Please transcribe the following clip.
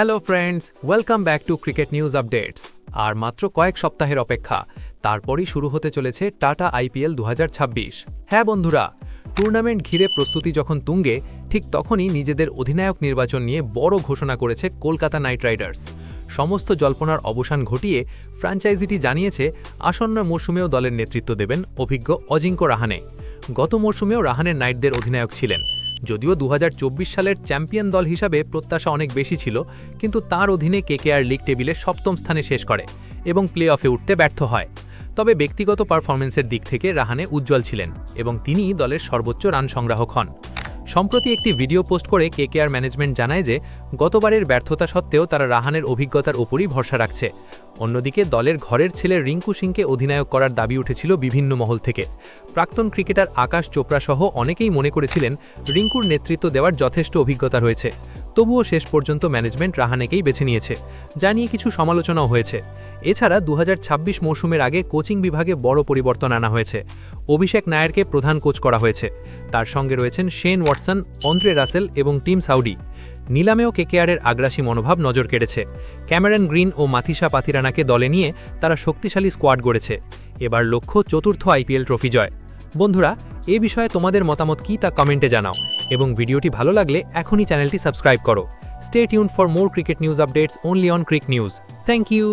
Hello friends, welcome back to cricket news updates. আর মাত্র কয়েক সপ্তাহের অপেক্ষা, তারপরই শুরু হতে চলেছে টাটা আইপিএল 2026। হ্যাঁ বন্ধুরা, টুর্নামেন্ট ঘিরে প্রস্তুতি যখন তুঙ্গে, ঠিক তখনই নিজেদের অধিনায়ক নির্বাচন নিয়ে বড় ঘোষণা করেছে কলকাতা নাইট রাইডার্স। সমস্ত জল্পনার অবসান ঘটিয়ে ফ্র্যাঞ্চাইজিটি জানিয়েছে আসন্ন মরশুমেও দলের নেতৃত্ব দেবেন অভিজ্ঞ অজিঙ্ক্য রাহানে। গত মরশুমেও রাহানের নাইটদের অধিনায়ক ছিলেন। যদিও 2024 সালের চ্যাম্পিয়ন দল হিসাবে প্রত্যাশা অনেক বেশি ছিল, কিন্তু তার অধীনে কেকেআর লিগ টেবিলে সপ্তম স্থানে শেষ করে এবং প্লে অফে উঠতে ব্যর্থ হয়। তবে ব্যক্তিগত পারফরমেন্সের দিক থেকে রাহানে উজ্জ্বল ছিলেন এবং তিনি দলের সর্বোচ্চ রান সংগ্রাহক হন। সম্প্রতি একটি ভিডিও পোস্ট করে কেকেআর ম্যানেজমেন্ট জানায় যে গতবারের ব্যর্থতা সত্ত্বেও তারা রাহানের অভিজ্ঞতার ওপরই ভরসা রাখছে। অন্যদিকে দলের ঘরের ছেলে রিঙ্কু সিংকে অধিনায়ক করার দাবি উঠেছিল বিভিন্ন মহল থেকে। প্রাক্তন ক্রিকেটার আকাশ চোপড়া সহ অনেকেই মনে করেছিলেন রিঙ্কুর নেতৃত্ব দেওয়ার যথেষ্ট অভিজ্ঞতা রয়েছে। তবুও শেষ পর্যন্ত ম্যানেজমেন্ট রাহানেকেই বেছে নিয়েছে, যা নিয়ে কিছু সমালোচনাও হয়েছে। এছাড়া 2026 মৌসুমের আগে কোচিং বিভাগে বড় পরিবর্তন আনা হয়েছে। অভিষেক নায়ারকে প্রধান কোচ করা হয়েছে। তার সঙ্গে রয়েছেন শেন ওয়াটসন, অন্দ্রে রাসেল এবং টিম সাউডি। নিলামেও কেকেআরের আগ্রাসী মনোভাব নজর কেড়েছে। ক্যামেরন গ্রিন ও মাথিসা পাথিরানাকে দলে নিয়ে তারা শক্তিশালী স্কোয়াড গড়েছে। এবার লক্ষ্য চতুর্থ আইপিএল ট্রফি জয়। বন্ধুরা, এ বিষয়ে তোমাদের মতামত কি তা কমেন্টে জানাও এবং ভিডিওটি ভালো লাগলে এখনই চ্যানেলটি সাবস্ক্রাইব করো। Stay tuned for more cricket news updates only on Cric News. Thank you.